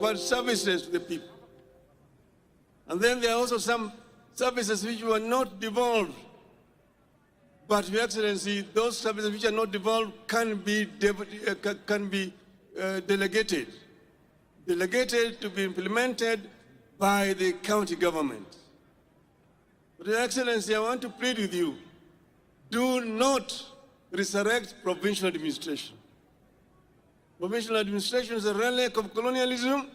about services to the people. And then there are also some services which were not devolved. But, Your Excellency, those services which are not devolved can be delegated to be implemented by the county government. But, Your Excellency, I want to plead with you, do not resurrect provincial administration. Provincial administration is a relic of colonialism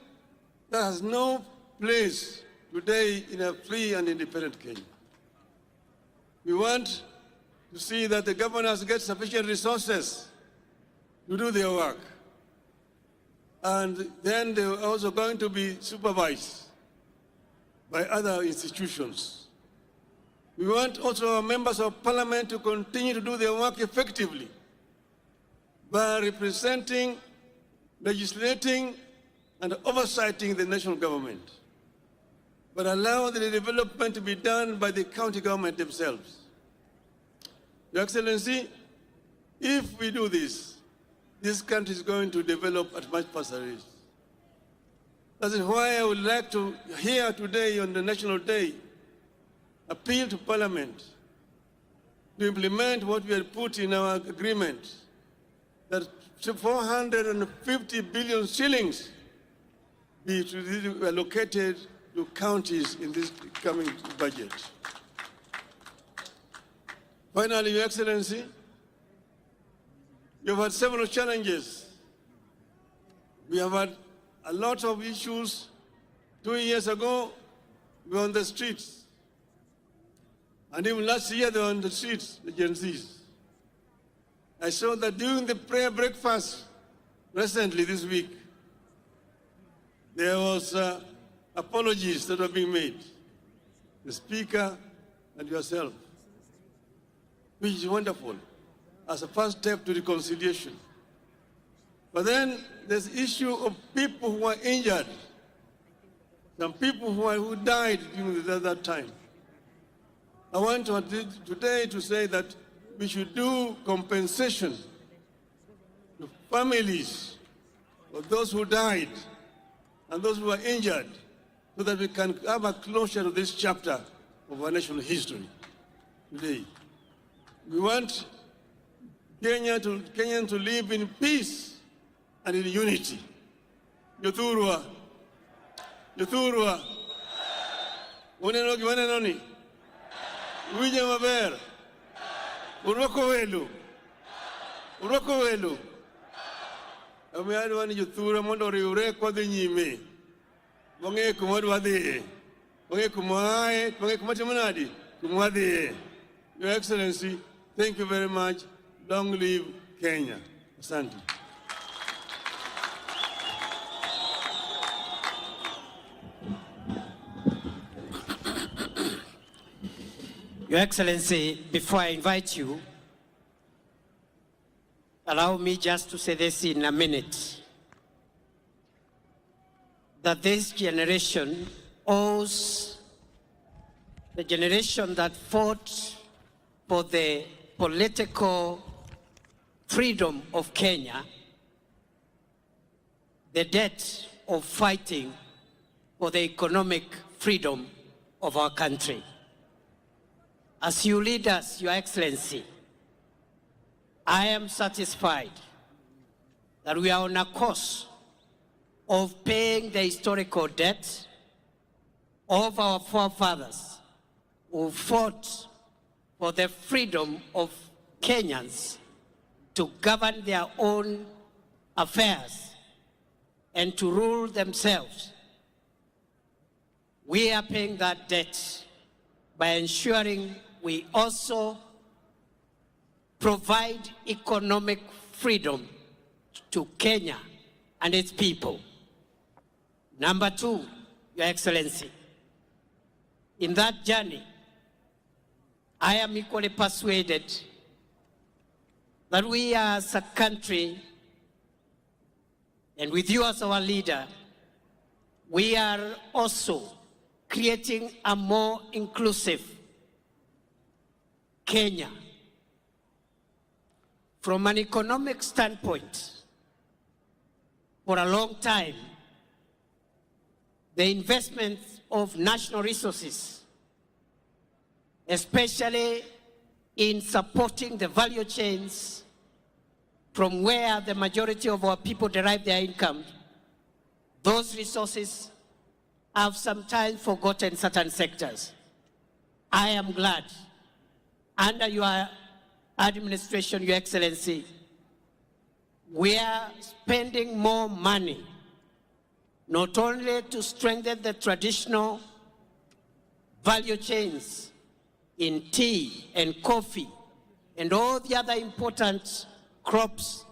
that has no place today in a free and independent Kenya. We want to see that the governors get sufficient resources to do their work. And then they are also going to be supervised by other institutions. We want also our members of parliament to continue to do their work effectively by representing, legislating, and oversighting the national government, but allow the development to be done by the county government themselves. Your Excellency, if we do this, this country is going to develop at much faster rate. That is why I would like to hear today on the National Day appeal to Parliament to implement what we had put in our agreement, that 450 billion shillings be allocated to counties in this coming budget. Finally, Your Excellency, you've had several challenges. We have had a lot of issues. 2 years ago, we were on the streets. And even last year, they were on the streets, the Gen Zs. I saw that during the prayer breakfast recently this week, there was apologies that were being made, the Speaker and yourself, which is wonderful as a first step to reconciliation. But then there's the issue of people who are injured, some people who died during that time. I want today to say that we should do compensation to families of those who died and those who are injured, so that we can have a closure to this chapter of our national history today. We want Kenyans to live in peace and in unity. Yothurwa. Unenogi wanenoni. Wije maber. Urwako welu. Amiadu wani Yothurwa mondo riure kwa dhi nyime. Wange kumwadwa dhiye. Wange kumae, wange kumatimunadi. Kumwadhiye. Your Excellency, thank you very much. Long live Kenya. Asante. Your Excellency, before I invite you, allow me just to say this in a minute, that this generation owes the generation that fought for the political freedom of Kenya the debt of fighting for the economic freedom of our country. As you lead us, Your Excellency, I am satisfied that we are on a course of paying the historical debt of our forefathers who fought for the freedom of Kenyans to govern their own affairs and to rule themselves. We are paying that debt by ensuring we also provide economic freedom to Kenya and its people. Number two, Your Excellency, in that journey, I am equally persuaded that we as a country, and with you as our leader, we are also creating a more inclusive Kenya. From an economic standpoint, for a long time, the investment of national resources, especially in supporting the value chains from where the majority of our people derive their income. Those resources have sometimes forgotten certain sectors. I am glad, under your administration, Your Excellency, we are spending more money, not only to strengthen the traditional value chains in tea and coffee and all the other important crops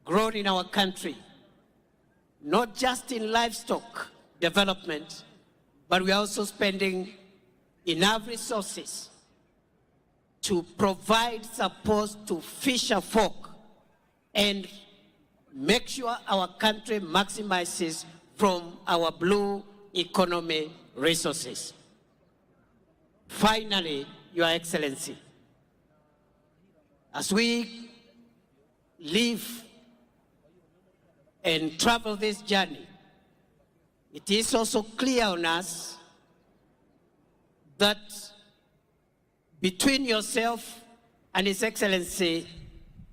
grown in our country, not just in livestock development, but we are also spending enough resources to provide support to fisher folk and make sure our country maximizes from our blue economy resources. Finally, Your Excellency, as we live and travel this journey, it is also clear on us that between yourself and His Excellency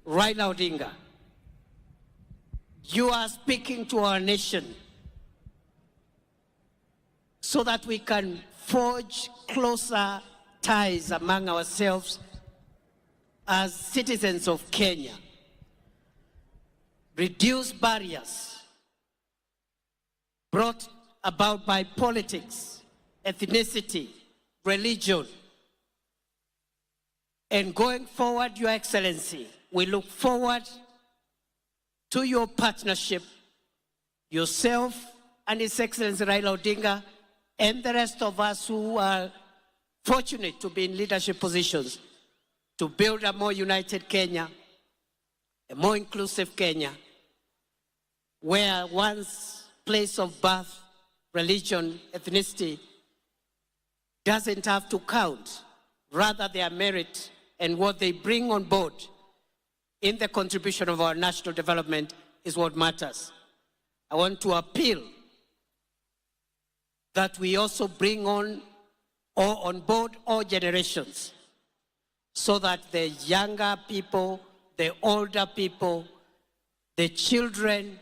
Raila Odinga, you are speaking to our nation so that we can forge closer ties among ourselves as citizens of Kenya, reduce barriers brought about by politics, ethnicity, religion. And going forward, Your Excellency, we look forward to your partnership, yourself and His Excellency Raila Odinga, and the rest of us who are fortunate to be in leadership positions, to build a more united Kenya, a more inclusive Kenya, where one's place of birth, religion, ethnicity doesn't have to count. Rather, their merit and what they bring on board in the contribution of our national development is what matters. I want to appeal that we also bring on board all generations, so that the younger people, the older people, the children,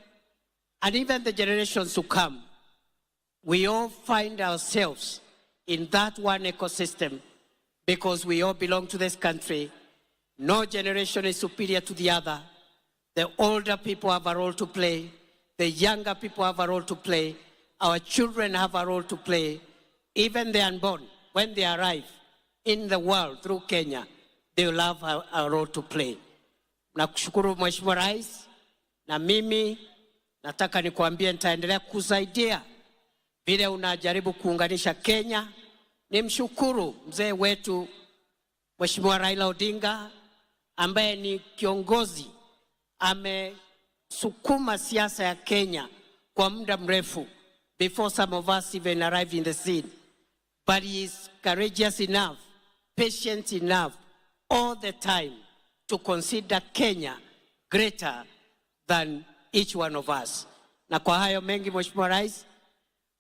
and even the generations to come, we all find ourselves in that one ecosystem because we all belong to this country. No generation is superior to the other. The older people have a role to play. The younger people have a role to play. Our children have a role to play. Even the unborn, when they arrive in the world through Kenya, they will have a role to play. Nakushukuru Mheshimiwa Rais, na mimi nataka nikuambie nitaendelea kusaidia vile unajaribu kuunganisha Kenya. Nimshukuru mzee wetu Mheshimiwa Raila Odinga, ambaye ni kiongozi amesukuma siasa ya Kenya kwa muda mrefu, before some of us even arrived in the scene. But he is courageous enough, patient enough, all the time to consider Kenya greater than each one of us. Na kwa hayo mengi, Mheshimiwa Rais,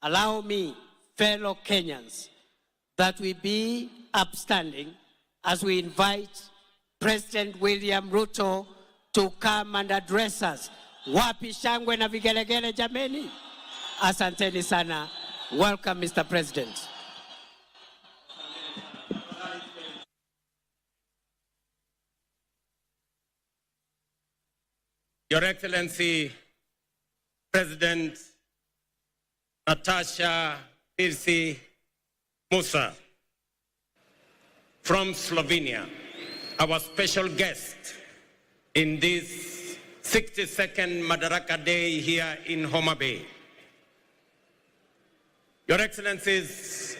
allow me, fellow Kenyans, that we be upstanding as we invite President William Ruto to come and address us. Wapi shangwe na vigelegele jameni? Asanteni sana. Welcome, Mr. President. Your Excellency, President Natasha Pirsi Musa from Slovenia, our special guest in this 62nd Madaraka Day here in Homabay. Your Excellencies,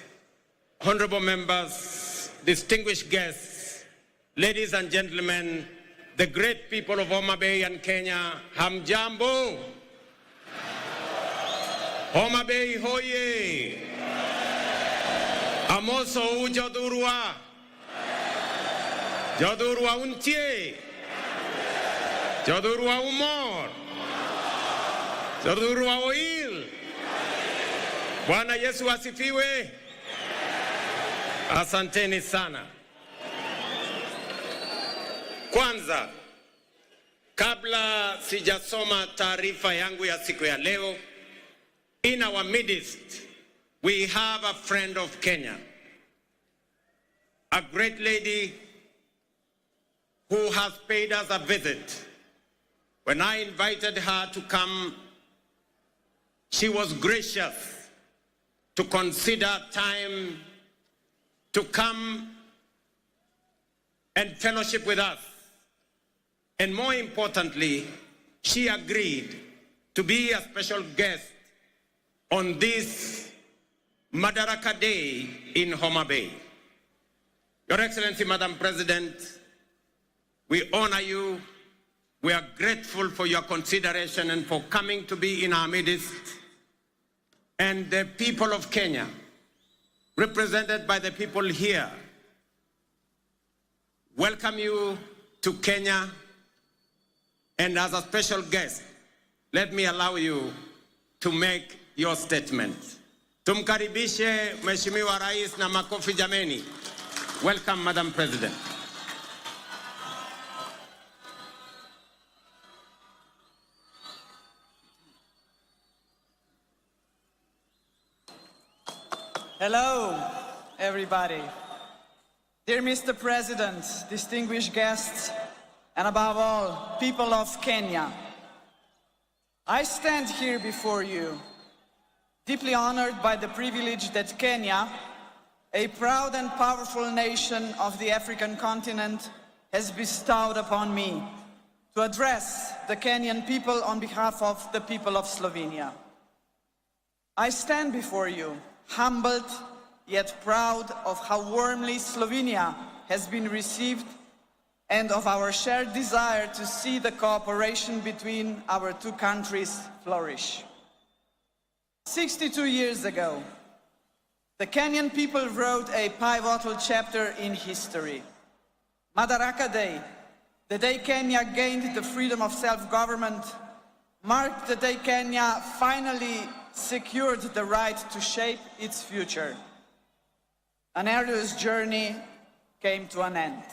honorable members, distinguished guests, ladies and gentlemen, the great people of Homabay and Kenya, hamjambo. Homabay hoye. Amoso jodurwa. Jodurwa untie. Jodurwa umor. Jodurwa oil. Bwana Yesu asifiwe. Asanteni sana. Kwanza, kabla sijasoma taarifa yangu ya siku ya leo, in our midst, we have a friend of Kenya, a great lady who has paid us a visit. When I invited her to come, she was gracious to consider time to come and fellowship with us. And more importantly, she agreed to be a special guest on this Madaraka Day in Homabay. Your Excellency, Madam President, we honor you. We are grateful for your consideration and for coming to be in our midst. And the people of Kenya, represented by the people here, welcome you to Kenya. And as a special guest, let me allow you to make your statement. Tumkaribishe Mheshimiwa Rais na makofi jameni. Welcome, Madam President. Hello, everybody. Dear Mr. President, distinguished guests, and above all, people of Kenya, I stand here before you, deeply honored by the privilege that Kenya, a proud and powerful nation of the African continent, has bestowed upon me to address the Kenyan people on behalf of the people of Slovenia. I stand before you, humbled yet proud of how warmly Slovenia has been received and of our shared desire to see the cooperation between our two countries flourish. 62 years ago, the Kenyan people wrote a pivotal chapter in history. Madaraka Day, the day Kenya gained the freedom of self-government, marked the day Kenya finally secured the right to shape its future. An arduous journey came to an end.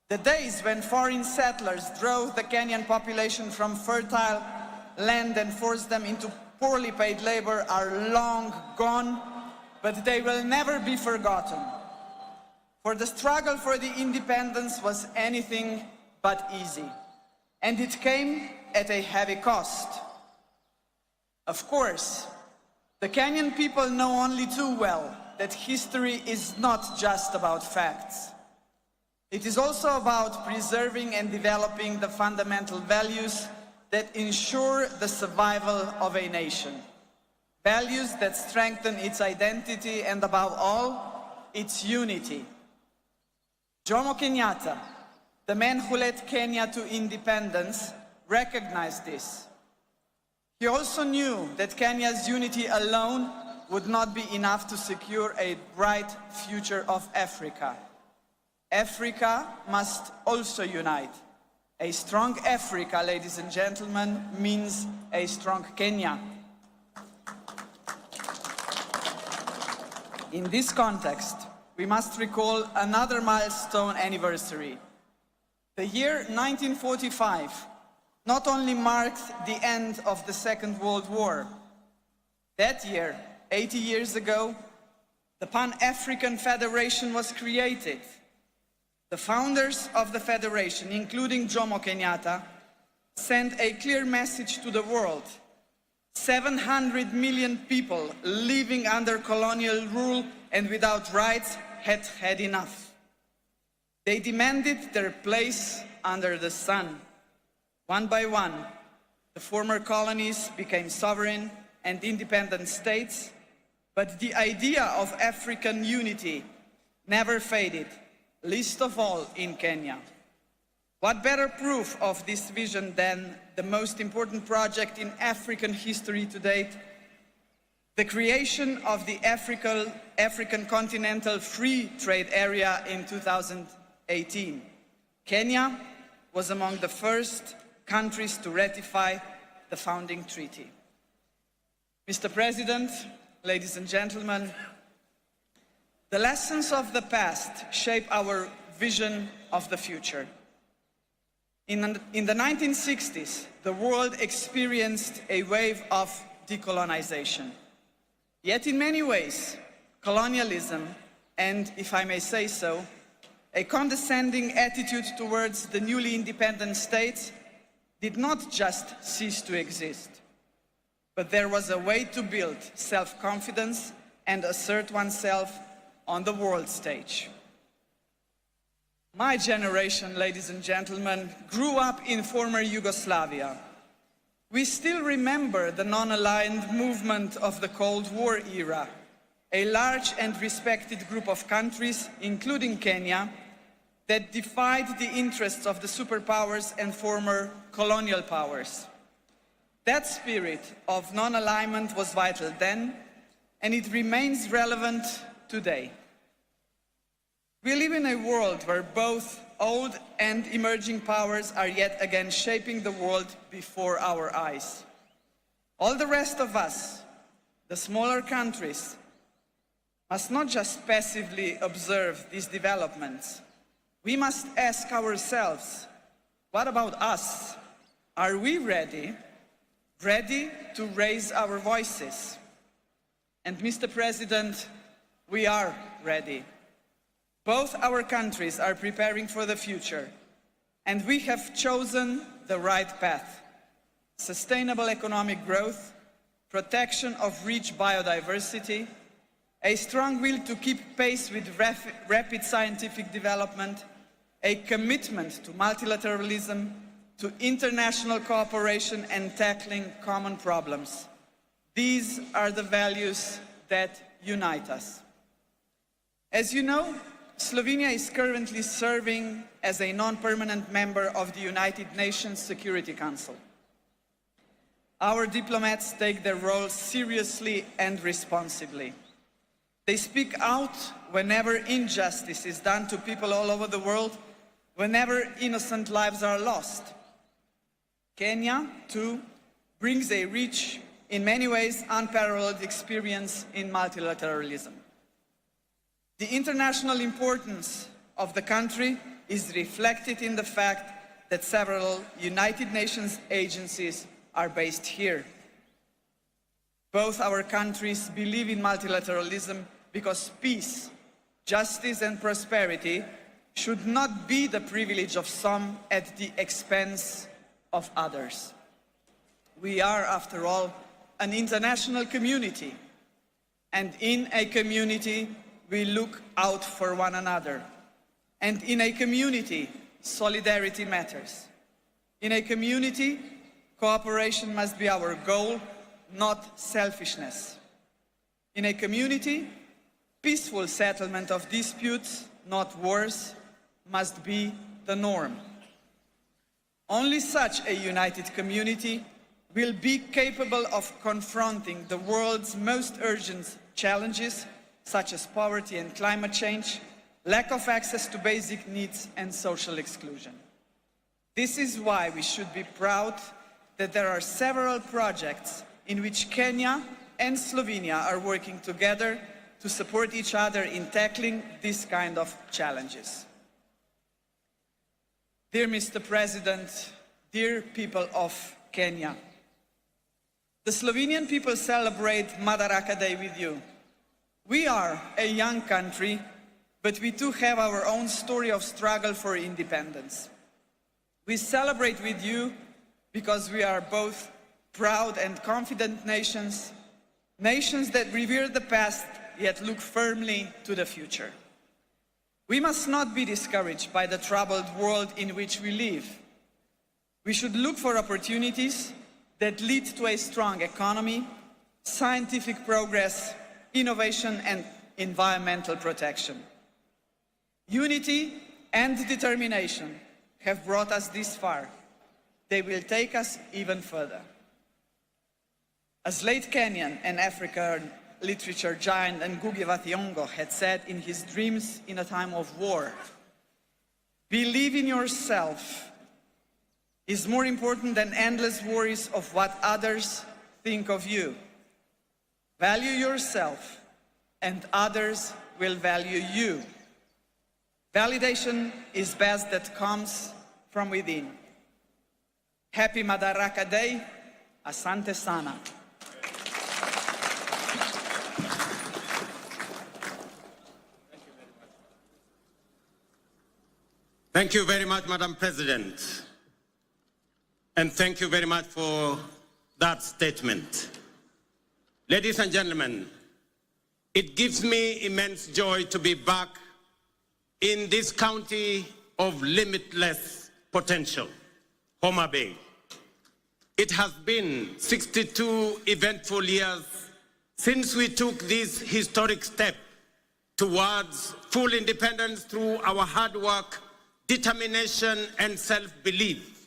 The days when foreign settlers drove the Kenyan population from fertile land and forced them into poorly paid labor are long gone, but they will never be forgotten. For the struggle for the independence was anything but easy, and it came at a heavy cost. Of course, the Kenyan people know only too well that history is not just about facts. It is also about preserving and developing the fundamental values that ensure the survival of a nation. Values that strengthen its identity and, above all, its unity. Jomo Kenyatta, the man who led Kenya to independence, recognized this. He also knew that Kenya's unity alone would not be enough to secure a bright future of Africa. Africa must also unite. A strong Africa, ladies and gentlemen, means a strong Kenya. In this context, we must recall another milestone anniversary. The year 1945 not only marked the end of the Second World War. That year, 80 years ago, the Pan-African Federation was created. The founders of the Federation, including Jomo Kenyatta, sent a clear message to the world. 700 million people living under colonial rule and without rights had had enough. They demanded their place under the sun. One by one, the former colonies became sovereign and independent states, but the idea of African unity never faded, least of all in Kenya. What better proof of this vision than the most important project in African history to date, the creation of the African Continental Free Trade Area in 2018. Kenya was among the first countries to ratify the founding treaty. Mr. President, ladies and gentlemen, the lessons of the past shape our vision of the future. In the 1960s, the world experienced a wave of decolonization. Yet in many ways, colonialism, and if I may say so, a condescending attitude towards the newly independent states did not just cease to exist, but there was a way to build self-confidence and assert oneself on the world stage. My generation, ladies and gentlemen, grew up in former Yugoslavia. We still remember the non-aligned movement of the Cold War era, a large and respected group of countries, including Kenya, that defied the interests of the superpowers and former colonial powers. That spirit of non-alignment was vital then, and it remains relevant today. We live in a world where both old and emerging powers are yet again shaping the world before our eyes. All the rest of us, the smaller countries, must not just passively observe these developments. We must ask ourselves, what about us? Are we ready to raise our voices? And Mr. President, we are ready. Both our countries are preparing for the future, and we have chosen the right path. Sustainable economic growth, protection of rich biodiversity, a strong will to keep pace with rapid scientific development, a commitment to multilateralism, to international cooperation and tackling common problems. These are the values that unite us. As you know, Slovenia is currently serving as a non-permanent member of the United Nations Security Council. Our diplomats take their role seriously and responsibly. They speak out whenever injustice is done to people all over the world, whenever innocent lives are lost. Kenya, too, brings a rich, in many ways unparalleled experience in multilateralism. The international importance of the country is reflected in the fact that several United Nations agencies are based here. Both our countries believe in multilateralism because peace, justice and prosperity should not be the privilege of some at the expense of others. We are, after all, an international community, and in a community we look out for one another. And in a community, solidarity matters. In a community, cooperation must be our goal, not selfishness. In a community, peaceful settlement of disputes, not wars, must be the norm. Only such a united community will be capable of confronting the world's most urgent challenges, such as poverty and climate change, lack of access to basic needs and social exclusion. This is why we should be proud that there are several projects in which Kenya and Slovenia are working together to support each other in tackling this kind of challenges. Dear Mr. President, dear people of Kenya, the Slovenian people celebrate Madaraka Day with you. We are a young country, but we too have our own story of struggle for independence. We celebrate with you because we are both proud and confident nations, nations that revere the past yet look firmly to the future. We must not be discouraged by the troubled world in which we live. We should look for opportunities that lead to a strong economy, scientific progress, innovation and environmental protection. Unity and determination have brought us this far. They will take us even further. As late Kenyan and African literature giant Ngugi wa Thiong'o had said in his Dreams in a Time of War, believe in yourself is more important than endless worries of what others think of you. Value yourself, and others will value you. Validation is best that comes from within. Happy Madaraka Day. Asante sana. Thank you very much, Madam President. And thank you very much for that statement. Ladies and gentlemen, it gives me immense joy to be back in this county of limitless potential, Homabay. It has been 62 eventful years since we took this historic step towards full independence through our hard work, determination, and self-belief.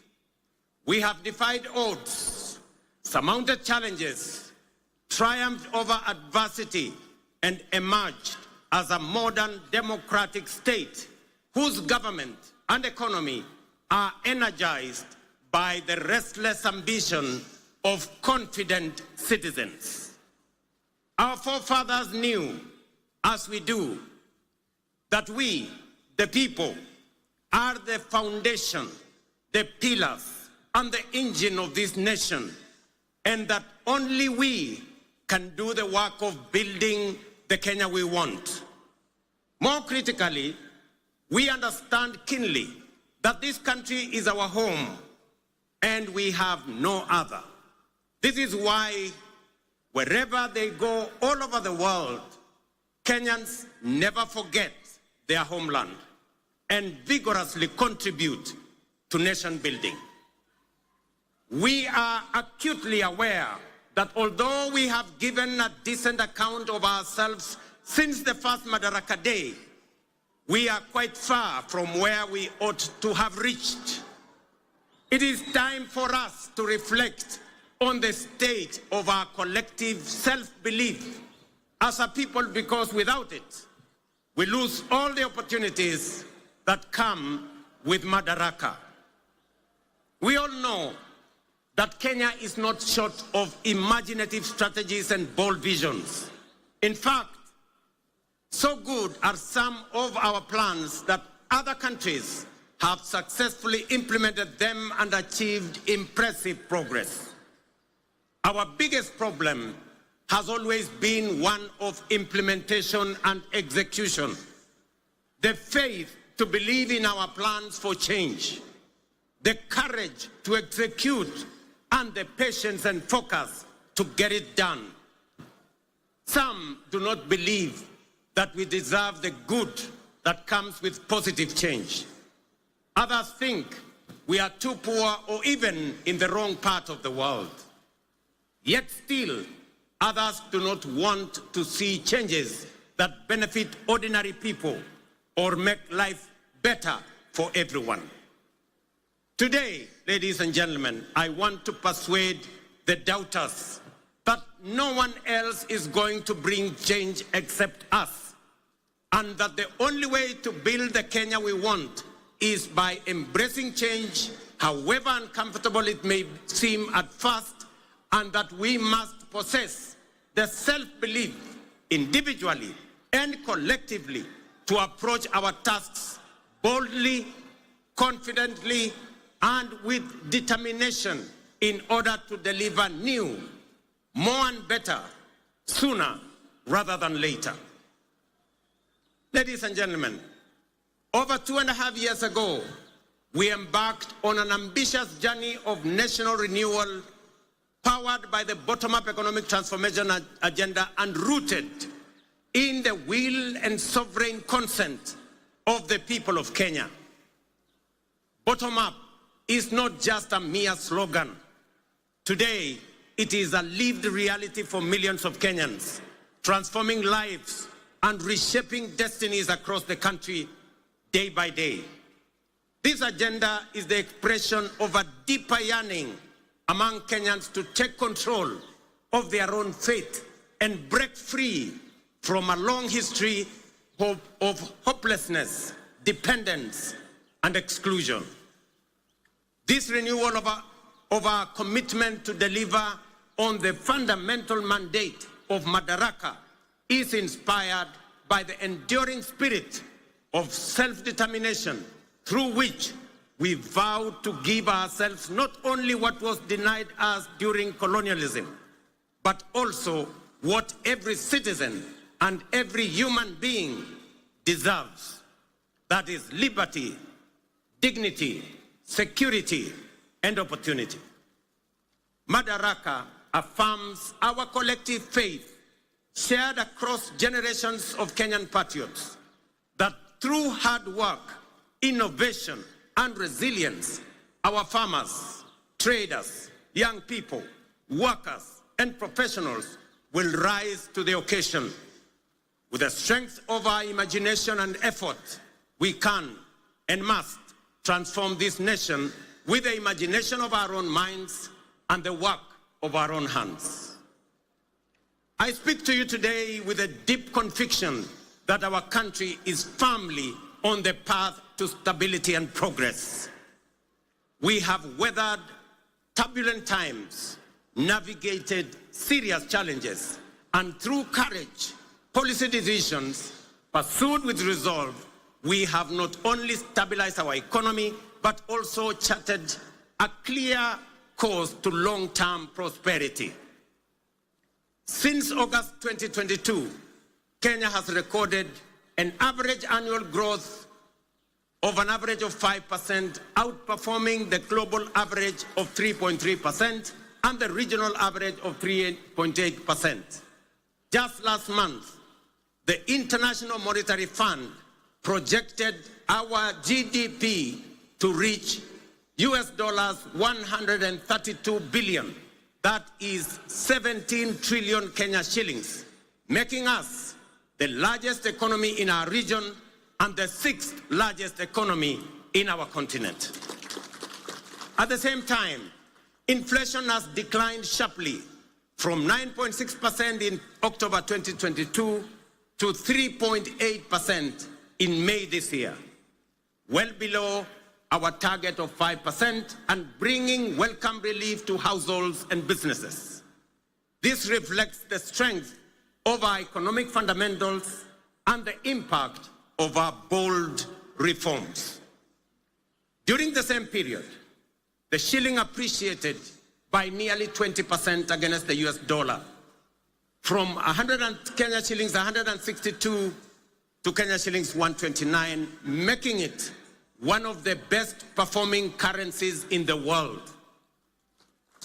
We have defied odds, surmounted challenges, triumphed over adversity, and emerged as a modern democratic state whose government and economy are energized by the restless ambition of confident citizens. Our forefathers knew, as we do, that we, the people, are the foundation, the pillars, and the engine of this nation, and that only we can do the work of building the Kenya we want. More critically, we understand keenly that this country is our home and we have no other. This is why wherever they go all over the world, Kenyans never forget their homeland and vigorously contribute to nation building. We are acutely aware that although we have given a decent account of ourselves since the first Madaraka Day, we are quite far from where we ought to have reached. It is time for us to reflect on the state of our collective self-belief as a people, because without it, we lose all the opportunities that come with Madaraka. We all know that Kenya is not short of imaginative strategies and bold visions. In fact, so good are some of our plans that other countries have successfully implemented them and achieved impressive progress. Our biggest problem has always been one of implementation and execution. The faith to believe in our plans for change, the courage to execute, and the patience and focus to get it done. Some do not believe that we deserve the good that comes with positive change. Others think we are too poor or even in the wrong part of the world. Yet still, others do not want to see changes that benefit ordinary people or make life better for everyone. Today, ladies and gentlemen, I want to persuade the doubters that no one else is going to bring change except us, and that the only way to build the Kenya we want is by embracing change, however uncomfortable it may seem at first, and that we must possess the self-belief individually and collectively to approach our tasks boldly, confidently, and with determination in order to deliver new, more and better, sooner rather than later. Ladies and gentlemen, over 2.5 years ago, we embarked on an ambitious journey of national renewal powered by the bottom-up economic transformation agenda and rooted in the will and sovereign consent of the people of Kenya. Bottom-up is not just a mere slogan. Today, it is a lived reality for millions of Kenyans, transforming lives and reshaping destinies across the country day by day. This agenda is the expression of a deeper yearning among Kenyans to take control of their own fate and break free from a long history of hopelessness, dependence, and exclusion. This renewal of our commitment to deliver on the fundamental mandate of Madaraka is inspired by the enduring spirit of self-determination through which we vow to give ourselves not only what was denied us during colonialism, but also what every citizen and every human being deserves. That is liberty, dignity, security, and opportunity. Madaraka affirms our collective faith, shared across generations of Kenyan patriots, that through hard work, innovation, and resilience, our farmers, traders, young people, workers, and professionals will rise to the occasion. With the strength of our imagination and effort, we can and must transform this nation with the imagination of our own minds and the work of our own hands. I speak to you today with a deep conviction that our country is firmly on the path to stability and progress. We have weathered turbulent times, navigated serious challenges, and through courage, policy decisions pursued with resolve, we have not only stabilized our economy, but also charted a clear course to long-term prosperity. Since August 2022, Kenya has recorded an average annual growth of an average of 5%, outperforming the global average of 3.3% and the regional average of 3.8%. Just last month, the International Monetary Fund projected our GDP to reach US dollars 132 billion. That is 17 trillion Kenya shillings, making us the largest economy in our region and the 6th largest economy in our continent. At the same time, inflation has declined sharply from 9.6% in October 2022 to 3.8% in May this year, well below our target of 5% and bringing welcome relief to households and businesses. This reflects the strength of our economic fundamentals and the impact of our bold reforms. During the same period, the shilling appreciated by nearly 20% against the US dollar, from Kenya shillings 162 to Kenya shillings 129, making it one of the best performing currencies in the world.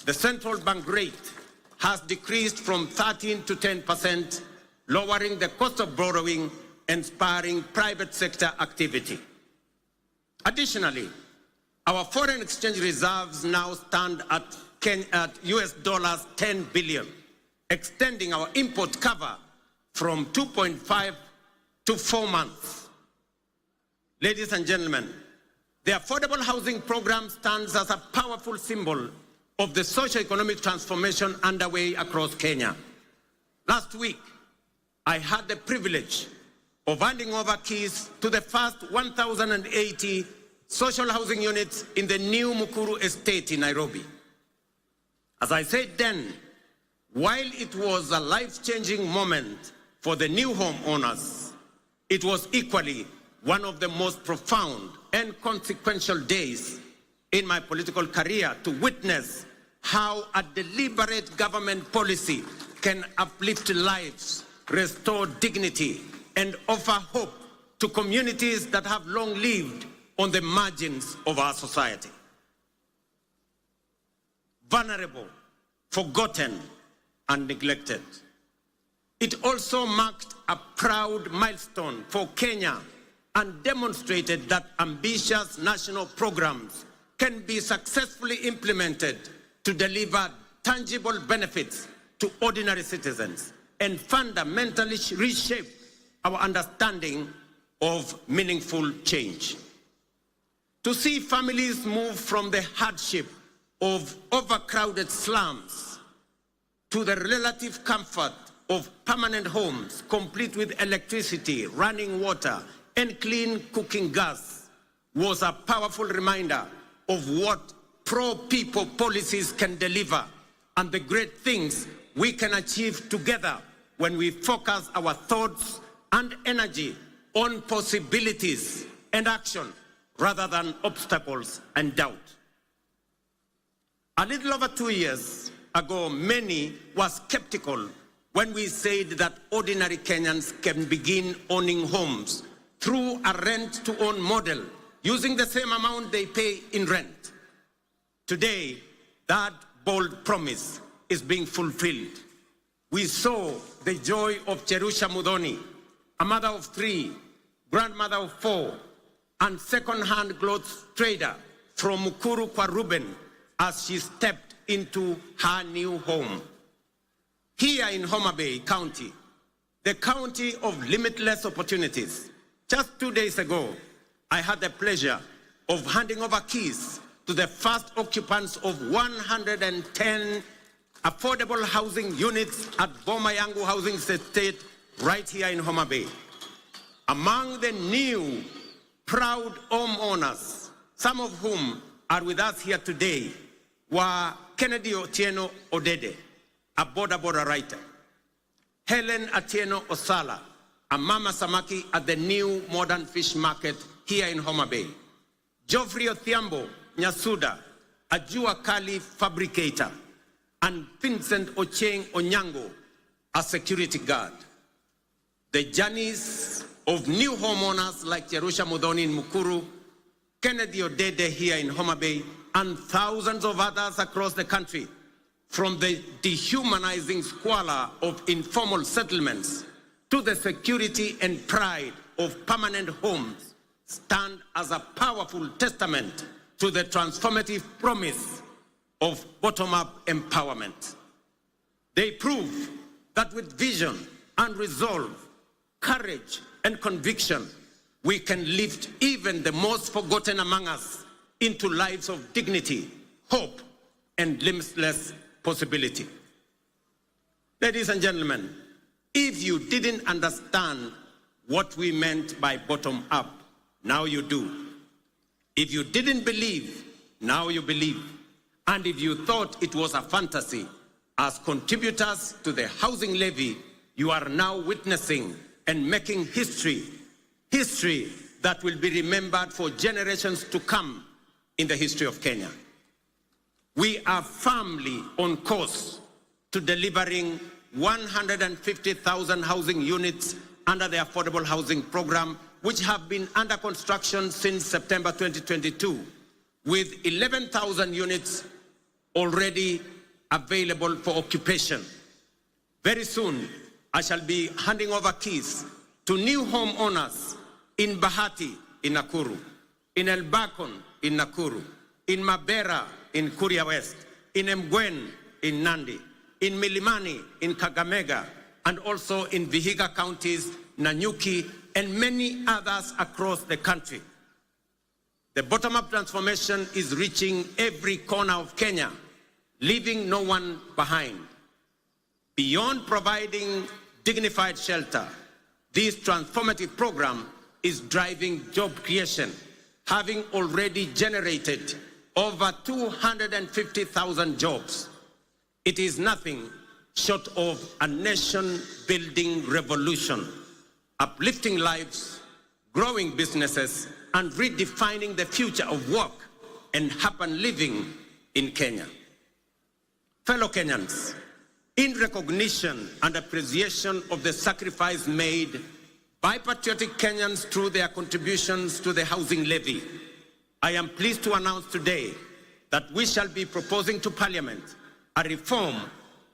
The central bank rate has decreased from 13 to 10%, lowering the cost of borrowing and spurring private sector activity. Additionally, our foreign exchange reserves now stand at US dollars 10 billion, extending our import cover from 2.5 to 4 months. Ladies and gentlemen, the affordable housing program stands as a powerful symbol of the socio-economic transformation underway across Kenya. Last week, I had the privilege of handing over keys to the first 1,080 social housing units in the new Mukuru estate in Nairobi. As I said then, while it was a life-changing moment for the new homeowners, it was equally one of the most profound and consequential days in my political career to witness how a deliberate government policy can uplift lives, restore dignity, and offer hope to communities that have long lived on the margins of our society. Vulnerable, forgotten, and neglected. It also marked a proud milestone for Kenya and demonstrated that ambitious national programs can be successfully implemented to deliver tangible benefits to ordinary citizens and fundamentally reshape our understanding of meaningful change. To see families move from the hardship of overcrowded slums to the relative comfort of permanent homes, complete with electricity, running water, and clean cooking gas, was a powerful reminder of what pro-people policies can deliver and the great things we can achieve together when we focus our thoughts and energy on possibilities and action rather than obstacles and doubt. A little over 2 years ago, many were skeptical when we said that ordinary Kenyans can begin owning homes through a rent-to-own model using the same amount they pay in rent. Today, that bold promise is being fulfilled. We saw the joy of Cherusha Mudhoni, a mother of 3, grandmother of 4, and second-hand clothes trader from Mukuru kwa Ruben as she stepped into her new home. Here in Homabay County, the county of limitless opportunities, just 2 days ago, I had the pleasure of handing over keys to the first occupants of 110 affordable housing units at Boma Yangu Housing Estate right here in Homabay. Among the new proud homeowners, some of whom are with us here today, were Kennedy Otieno Odede, a border writer, Helen Atieno Osala, a mama samaki at the new modern fish market here in Homabay, Geoffrey Othiambo Nyasuda, a jua kali fabricator, and Vincent Ocheng Onyango, a security guard. The journeys of new homeowners like Cherusha Mudhoni in Mukuru, Kennedy Odede here in Homabay, and thousands of others across the country, from the dehumanizing squalor of informal settlements to the security and pride of permanent homes, stand as a powerful testament to the transformative promise of bottom-up empowerment. They prove that with vision and resolve, courage and conviction, we can lift even the most forgotten among us into lives of dignity, hope, and limitless possibility. Ladies and gentlemen, if you didn't understand what we meant by bottom-up, now you do. If you didn't believe, now you believe. And if you thought it was a fantasy, as contributors to the housing levy, you are now witnessing and making history that will be remembered for generations to come in the history of Kenya. We are firmly on course to delivering 150,000 housing units under the Affordable Housing Program, which have been under construction since September 2022, with 11,000 units already available for occupation. Very soon, I shall be handing over keys to new homeowners in Bahati in Nakuru, in Elbakon in Nakuru, in Mabera in Kuria West, in Mgwen in Nandi, in Milimani in Kakamega, and also in Vihiga counties, Nanyuki, and many others across the country. The bottom-up transformation is reaching every corner of Kenya, leaving no one behind. Beyond providing dignified shelter, this transformative program is driving job creation, having already generated over 250,000 jobs. It is nothing short of a nation-building revolution, uplifting lives, growing businesses, and redefining the future of work and urban living in Kenya. Fellow Kenyans, in recognition and appreciation of the sacrifice made by patriotic Kenyans through their contributions to the housing levy, I am pleased to announce today that we shall be proposing to Parliament a reform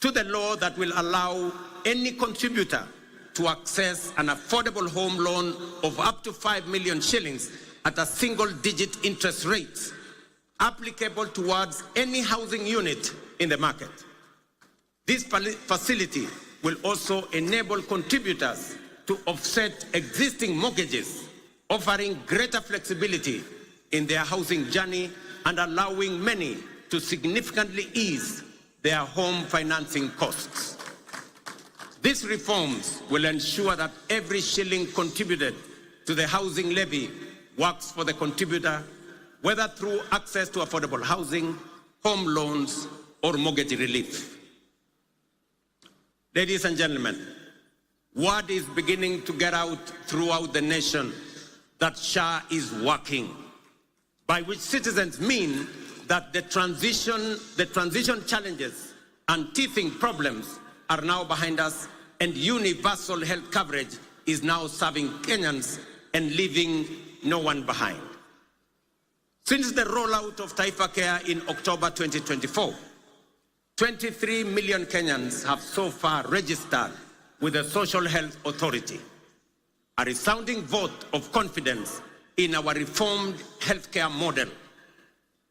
to the law that will allow any contributor to access an affordable home loan of up to 5 million shillings at a single-digit interest rate, applicable towards any housing unit in the market. This facility will also enable contributors to offset existing mortgages, offering greater flexibility in their housing journey and allowing many to significantly ease their home financing costs. These reforms will ensure that every shilling contributed to the housing levy works for the contributor, whether through access to affordable housing, home loans, or mortgage relief. Ladies and gentlemen, word is beginning to get out throughout the nation that SHA is working, by which citizens mean that the transition challenges and teething problems are now behind us, and universal health coverage is now serving Kenyans and leaving no one behind. Since the rollout of Taifa Care in October 2024, 23 million Kenyans have so far registered with the Social Health Authority, a resounding vote of confidence in our reformed healthcare model.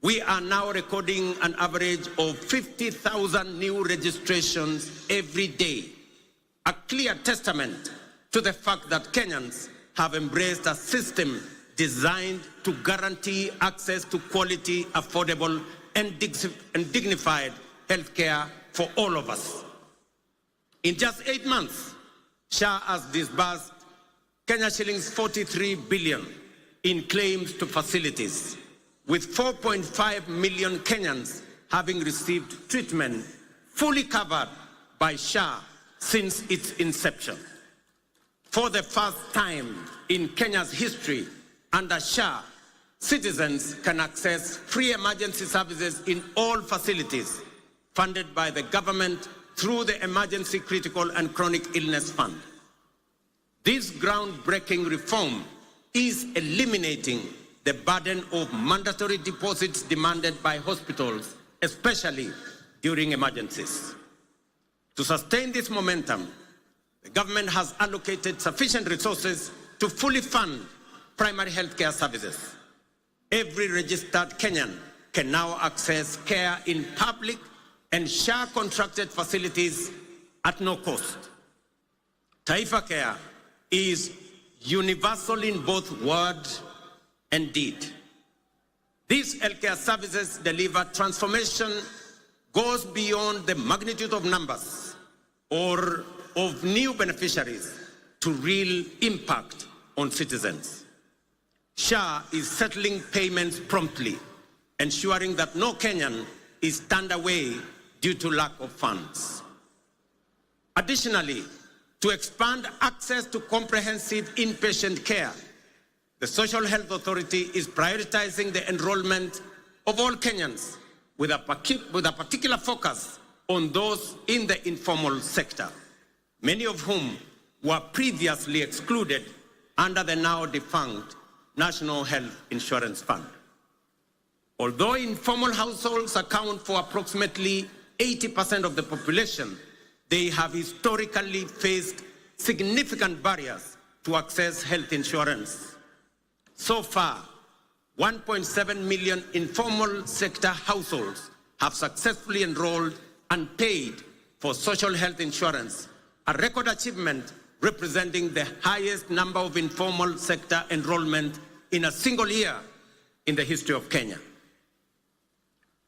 We are now recording an average of 50,000 new registrations every day, a clear testament to the fact that Kenyans have embraced a system designed to guarantee access to quality, affordable, and dignified healthcare for all of us. In just 8 months, SHA has disbursed Kenya shillings 43 billion in claims to facilities, with 4.5 million Kenyans having received treatment fully covered by SHA since its inception. For the first time in Kenya's history, under SHA, citizens can access free emergency services in all facilities funded by the government through the Emergency Critical and Chronic Illness Fund. This groundbreaking reform is eliminating the burden of mandatory deposits demanded by hospitals, especially during emergencies. To sustain this momentum, the government has allocated sufficient resources to fully fund primary healthcare services. Every registered Kenyan can now access care in public and SHA-contracted facilities at no cost. Taifa Care is universal in both word and deed. These healthcare services deliver transformation goes beyond the magnitude of numbers or of new beneficiaries to real impact on citizens. SHA is settling payments promptly, ensuring that no Kenyan is turned away due to lack of funds. Additionally, to expand access to comprehensive inpatient care, the Social Health Authority is prioritizing the enrollment of all Kenyans with a particular focus on those in the informal sector, many of whom were previously excluded under the now defunct National Health Insurance Fund. Although informal households account for approximately 80% of the population, they have historically faced significant barriers to access health insurance. So far, 1.7 million informal sector households have successfully enrolled and paid for social health insurance, a record achievement representing the highest number of informal sector enrollment in a single year in the history of Kenya.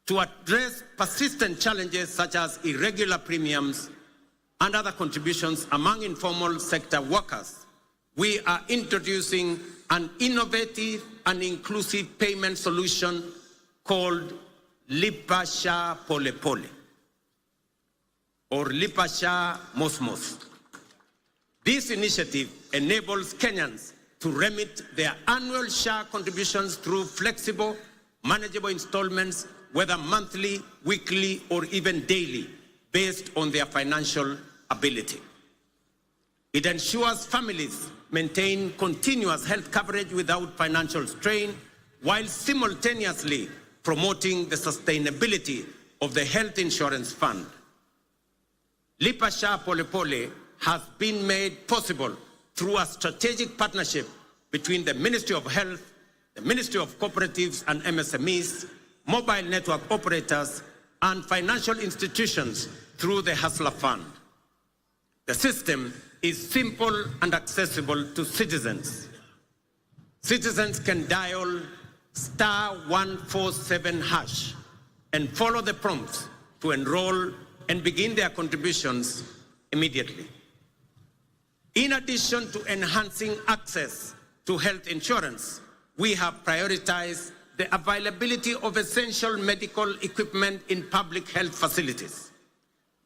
To address persistent challenges such as irregular premiums and other contributions among informal sector workers, we are introducing an innovative and inclusive payment solution called Lipa Sha Pole Pole, or Lipa Sha Mos Mos. This initiative enables Kenyans to remit their annual SHA contributions through flexible, manageable installments, whether monthly, weekly, or even daily, based on their financial ability. It ensures families maintain continuous health coverage without financial strain, while simultaneously promoting the sustainability of the health insurance fund. Lipa Sha Pole Pole has been made possible through a strategic partnership between the Ministry of Health, the Ministry of Cooperatives and MSMEs, mobile network operators, and financial institutions through the Hustler Fund. The system is simple and accessible to citizens. Citizens can dial *147# and follow the prompts to enroll and begin their contributions immediately. In addition to enhancing access to health insurance, we have prioritized the availability of essential medical equipment in public health facilities,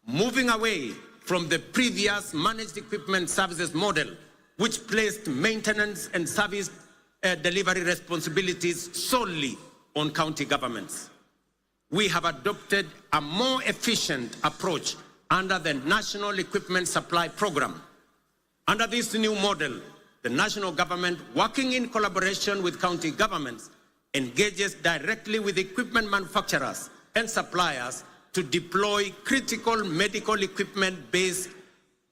moving away from the previous managed equipment services model, which placed maintenance and service delivery responsibilities solely on county governments. We have adopted a more efficient approach under the National Equipment Supply Program. Under this new model, the national government, working in collaboration with county governments, engages directly with equipment manufacturers and suppliers to deploy critical medical equipment based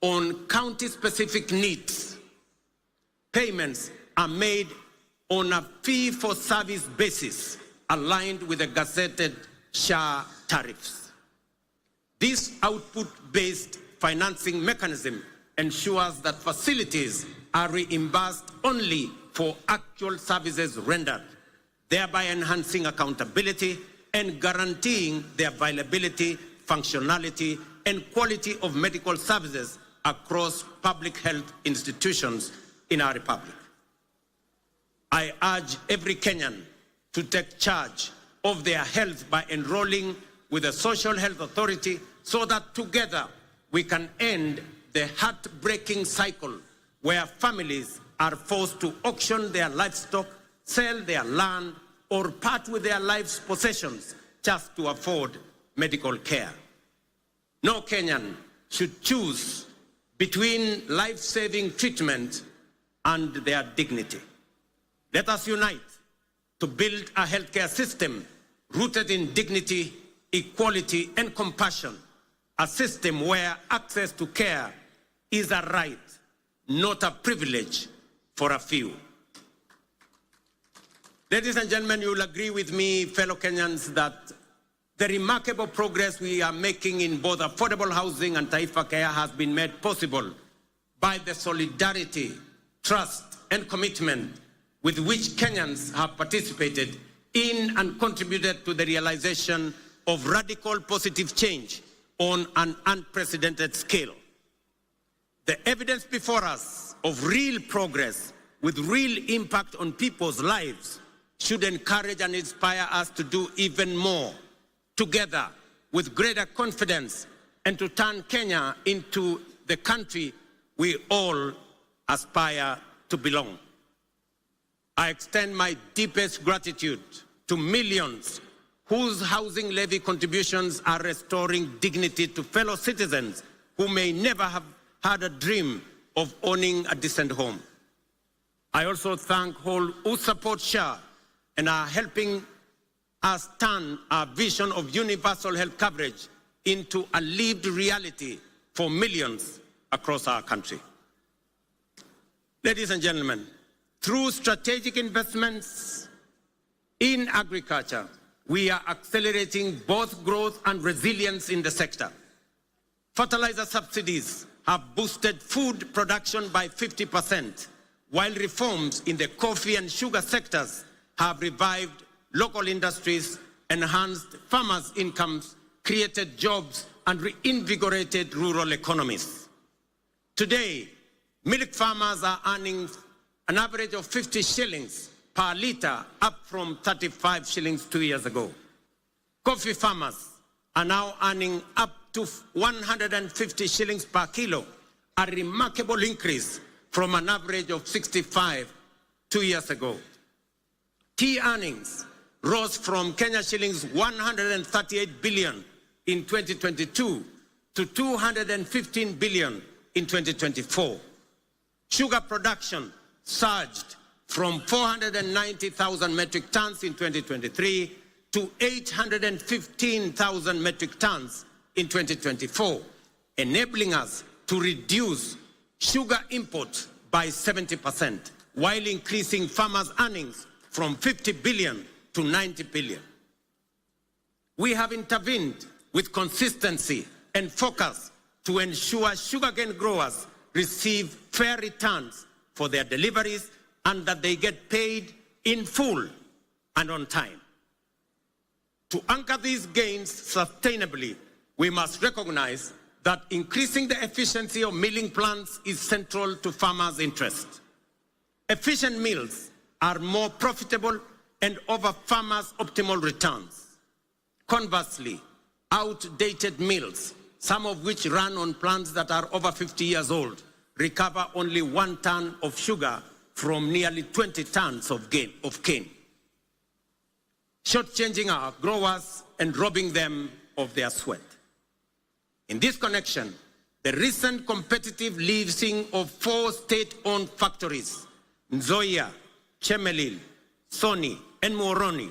on county-specific needs. Payments are made on a fee-for-service basis aligned with the gazetted SHA tariffs. This output-based financing mechanism ensures that facilities are reimbursed only for actual services rendered, thereby enhancing accountability and guaranteeing the availability, functionality, and quality of medical services across public health institutions in our republic. I urge every Kenyan to take charge of their health by enrolling with the Social Health Authority so that together we can end the heartbreaking cycle where families are forced to auction their livestock, sell their land, or part with their life's possessions just to afford medical care. No Kenyan should choose between life-saving treatment and their dignity. Let us unite to build a healthcare system rooted in dignity, equality, and compassion, a system where access to care is a right, not a privilege for a few. Ladies and gentlemen, you will agree with me, fellow Kenyans, that the remarkable progress we are making in both affordable housing and Taifa Care has been made possible by the solidarity, trust, and commitment with which Kenyans have participated in and contributed to the realization of radical positive change on an unprecedented scale. The evidence before us of real progress with real impact on people's lives should encourage and inspire us to do even more together with greater confidence and to turn Kenya into the country we all aspire to belong. I extend my deepest gratitude to millions whose housing levy contributions are restoring dignity to fellow citizens who may never have had a dream of owning a decent home. I also thank all who support SHA and are helping us turn our vision of universal health coverage into a lived reality for millions across our country. Ladies and gentlemen, through strategic investments in agriculture, we are accelerating both growth and resilience in the sector. Fertilizer subsidies have boosted food production by 50%, while reforms in the coffee and sugar sectors have revived local industries, enhanced farmers' incomes, created jobs, and reinvigorated rural economies. Today, milk farmers are earning an average of 50 shillings per litre, up from 35 shillings 2 years ago. Coffee farmers are now earning up to 150 shillings per kilo, a remarkable increase from an average of 65 2 years ago. Tea earnings rose from Kenya shillings 138 billion in 2022 to 215 billion in 2024. Sugar production surged from 490,000 metric tons in 2023 to 815,000 metric tons in 2024, enabling us to reduce sugar imports by 70%, while increasing farmers' earnings from 50 billion to 90 billion. We have intervened with consistency and focus to ensure sugarcane growers receive fair returns for their deliveries and that they get paid in full and on time. To anchor these gains sustainably, we must recognize that increasing the efficiency of milling plants is central to farmers' interests. Efficient mills are more profitable and offer farmers optimal returns. Conversely, outdated mills some of which run on plants that are over 50 years old, recover only 1 ton of sugar from nearly 20 tons of cane, shortchanging our growers and robbing them of their sweat. In this connection, the recent competitive leasing of 4 state-owned factories, Nzoia, Chemelil, Sony, and Moroni,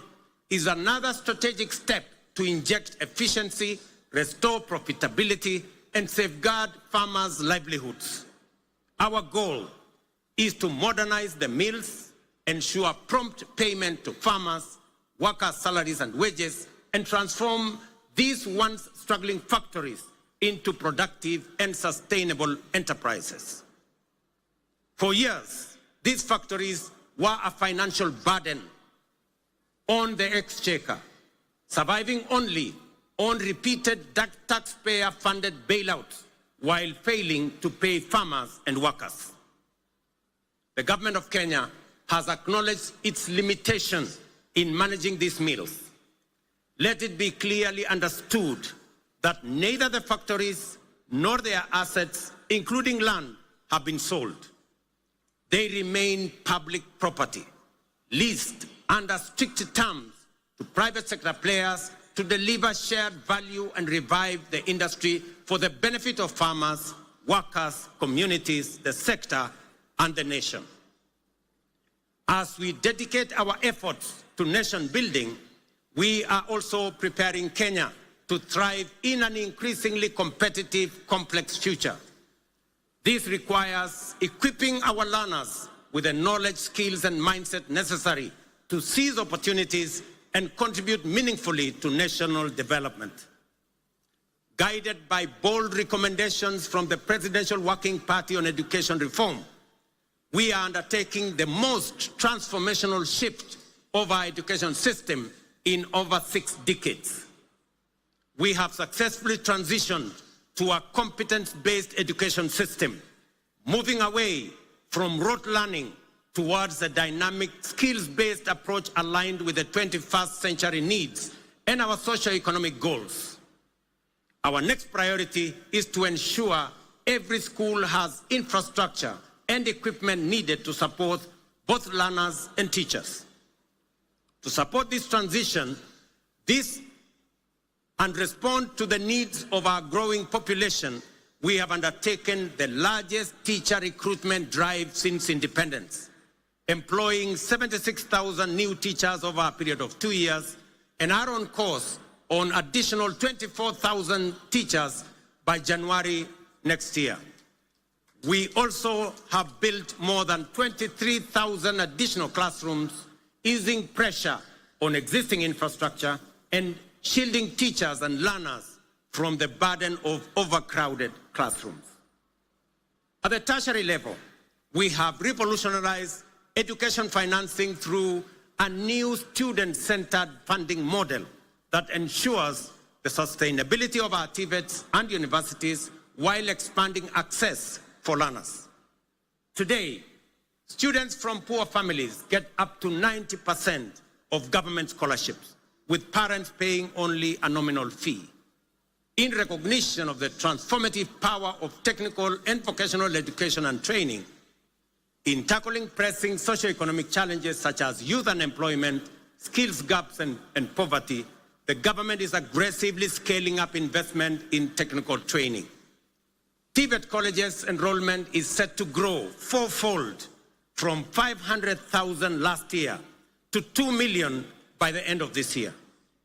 is another strategic step to inject efficiency, restore profitability, and safeguard farmers' livelihoods. Our goal is to modernize the mills, ensure prompt payment to farmers, workers' salaries and wages, and transform these once struggling factories into productive and sustainable enterprises. For years, these factories were a financial burden on the exchequer, surviving only on repeated taxpayer-funded bailouts while failing to pay farmers and workers. The government of Kenya has acknowledged its limitations in managing these mills. Let it be clearly understood that neither the factories nor their assets, including land, have been sold. They remain public property, leased under strict terms to private sector players to deliver shared value and revive the industry for the benefit of farmers, workers, communities, the sector, and the nation. As we dedicate our efforts to nation building, we are also preparing Kenya to thrive in an increasingly competitive, complex future. This requires equipping our learners with the knowledge, skills, and mindset necessary to seize opportunities and contribute meaningfully to national development. Guided by bold recommendations from the Presidential Working Party on Education Reform, we are undertaking the most transformational shift of our education system in over 6 decades. We have successfully transitioned to a competence-based education system, moving away from rote learning towards a dynamic, skills-based approach aligned with the 21st century needs and our socio-economic goals. Our next priority is to ensure every school has infrastructure and equipment needed to support both learners and teachers. To support this transition, and respond to the needs of our growing population, we have undertaken the largest teacher recruitment drive since independence, employing 76,000 new teachers over a period of 2 years, and are on course on additional 24,000 teachers by January next year. We also have built more than 23,000 additional classrooms, easing pressure on existing infrastructure and shielding teachers and learners from the burden of overcrowded classrooms. At the tertiary level, we have revolutionized education financing through a new student-centered funding model that ensures the sustainability of our TVETs and universities while expanding access for learners. Today, students from poor families get up to 90% of government scholarships, with parents paying only a nominal fee. In recognition of the transformative power of technical and vocational education and training, in tackling pressing socioeconomic challenges such as youth unemployment, skills gaps, and poverty, the government is aggressively scaling up investment in technical training. TVET colleges enrollment is set to grow 4-fold from 500,000 last year to 2 million by the end of this year,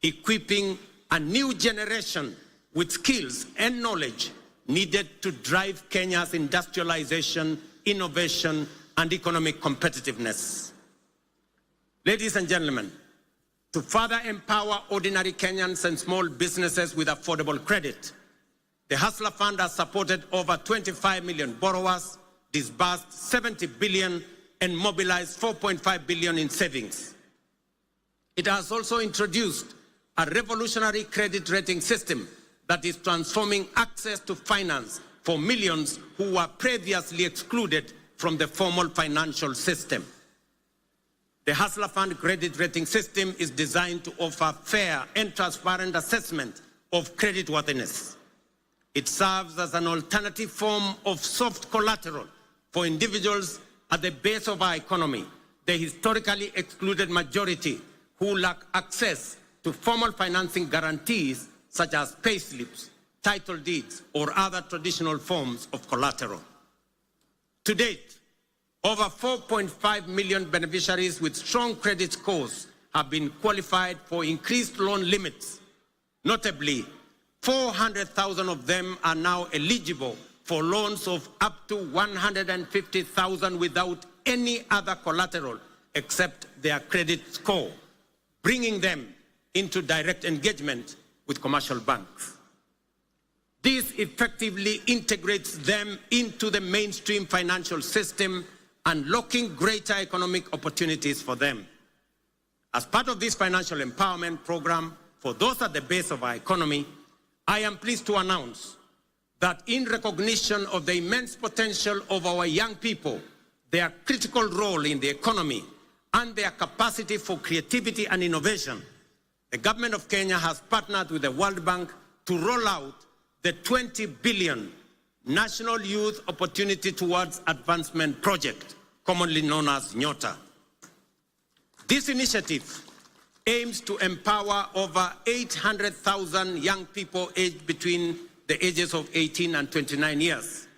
equipping a new generation with skills and knowledge needed to drive Kenya's industrialization, innovation, and economic competitiveness. Ladies and gentlemen, to further empower ordinary Kenyans and small businesses with affordable credit, the Hustler Fund has supported over 25 million borrowers, disbursed 70 billion, and mobilized 4.5 billion in savings. It has also introduced a revolutionary credit rating system that is transforming access to finance for millions who were previously excluded from the formal financial system. The Hustler Fund credit rating system is designed to offer fair and transparent assessment of creditworthiness. It serves as an alternative form of soft collateral for individuals at the base of our economy, the historically excluded majority who lack access to formal financing guarantees such as payslips, title deeds, or other traditional forms of collateral. To date, over 4.5 million beneficiaries with strong credit scores have been qualified for increased loan limits. Notably, 400,000 of them are now eligible for loans of up to 150,000 without any other collateral except their credit score, bringing them into direct engagement with commercial banks. This effectively integrates them into the mainstream financial system, unlocking greater economic opportunities for them. As part of this financial empowerment program for those at the base of our economy, I am pleased to announce that in recognition of the immense potential of our young people, their critical role in the economy, and their capacity for creativity and innovation, the government of Kenya has partnered with the World Bank to roll out the 20 billion National Youth Opportunity Towards Advancement Project, commonly known as NYOTA. This initiative aims to empower over 800,000 young people aged between the ages of 18 and 29 years,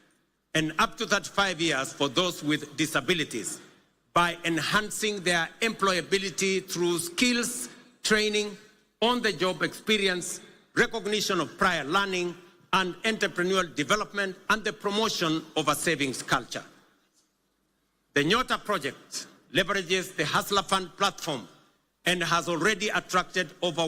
and up to 35 years for those with disabilities, by enhancing their employability through skills, training, on-the-job experience, recognition of prior learning, and entrepreneurial development, and the promotion of a savings culture. The NYOTA project leverages the Hustler Fund platform and has already attracted over